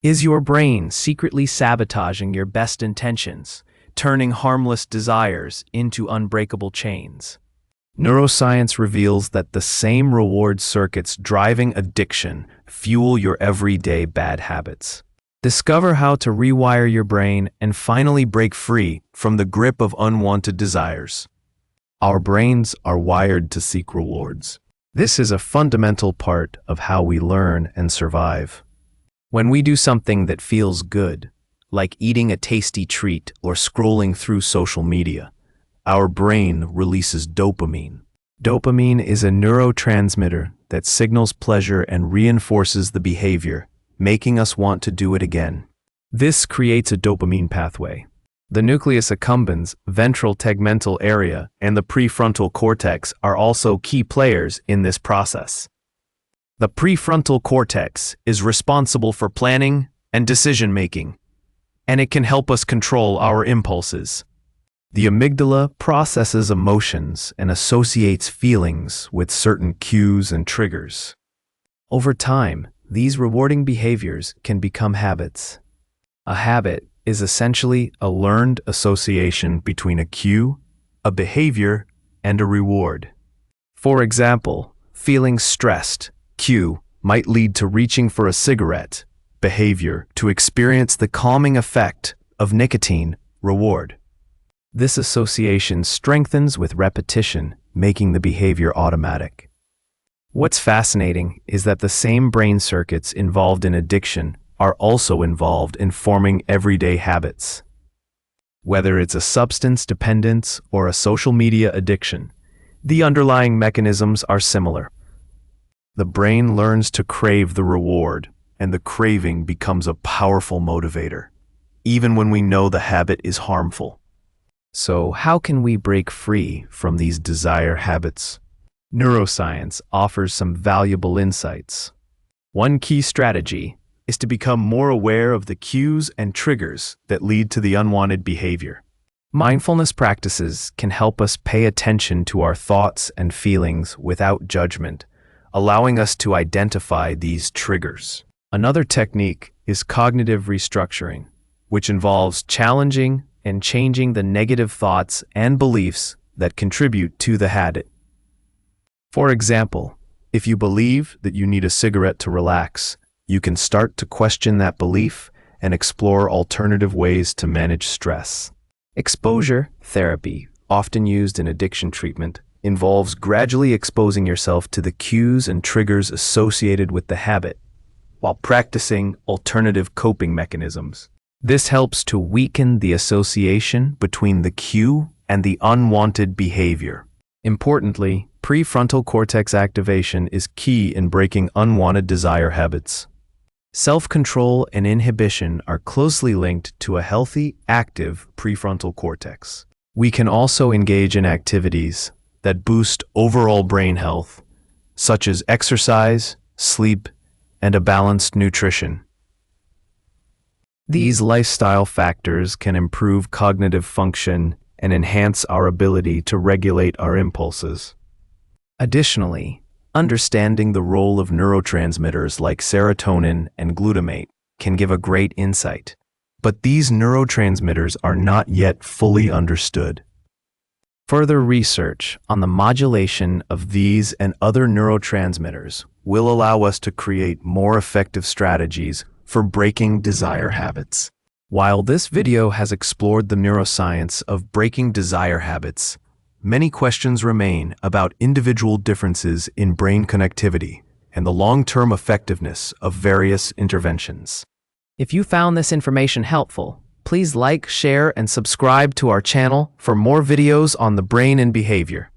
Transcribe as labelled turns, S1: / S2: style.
S1: Is your brain secretly sabotaging your best intentions, turning harmless desires into unbreakable chains? Neuroscience reveals that the same reward circuits driving addiction fuel your everyday bad habits. Discover how to rewire your brain and finally break free from the grip of unwanted desires. Our brains are wired to seek rewards. This is a fundamental part of how we learn and survive. When we do something that feels good, like eating a tasty treat or scrolling through social media, our brain releases dopamine. Dopamine is a neurotransmitter that signals pleasure and reinforces the behavior, making us want to do it again. This creates a dopamine pathway. The nucleus accumbens, ventral tegmental area, and the prefrontal cortex are also key players in this process. The prefrontal cortex is responsible for planning and decision-making, and it can help us control our impulses. The amygdala processes emotions and associates feelings with certain cues and triggers. Over time, these rewarding behaviors can become habits. A habit is essentially a learned association between a cue, a behavior, and a reward. For example, feeling stressed, cue, might lead to reaching for a cigarette, behavior, to experience the calming effect of nicotine, reward. This association strengthens with repetition, making the behavior automatic. What's fascinating is that the same brain circuits involved in addiction are also involved in forming everyday habits. Whether it's a substance dependence or a social media addiction, the underlying mechanisms are similar. The brain learns to crave the reward, and the craving becomes a powerful motivator, even when we know the habit is harmful. So, how can we break free from these desire habits? Neuroscience offers some valuable insights. One key strategy is to become more aware of the cues and triggers that lead to the unwanted behavior. Mindfulness practices can help us pay attention to our thoughts and feelings without judgment, allowing us to identify these triggers. Another technique is cognitive restructuring, which involves challenging and changing the negative thoughts and beliefs that contribute to the habit. For example, if you believe that you need a cigarette to relax, you can start to question that belief and explore alternative ways to manage stress. Exposure therapy, often used in addiction treatment, involves gradually exposing yourself to the cues and triggers associated with the habit, while practicing alternative coping mechanisms. This helps to weaken the association between the cue and the unwanted behavior. Importantly, prefrontal cortex activation is key in breaking unwanted desire habits. Self-control and inhibition are closely linked to a healthy, active prefrontal cortex. We can also engage in activities that boost overall brain health, such as exercise, sleep, and a balanced nutrition. These lifestyle factors can improve cognitive function and enhance our ability to regulate our impulses. Additionally, understanding the role of neurotransmitters like serotonin and glutamate can give a great insight, but these neurotransmitters are not yet fully understood. Further research on the modulation of these and other neurotransmitters will allow us to create more effective strategies for breaking desire habits. While this video has explored the neuroscience of breaking desire habits, many questions remain about individual differences in brain connectivity and the long-term effectiveness of various interventions.
S2: If you found this information helpful, please like, share, and subscribe to our channel for more videos on the brain and behavior.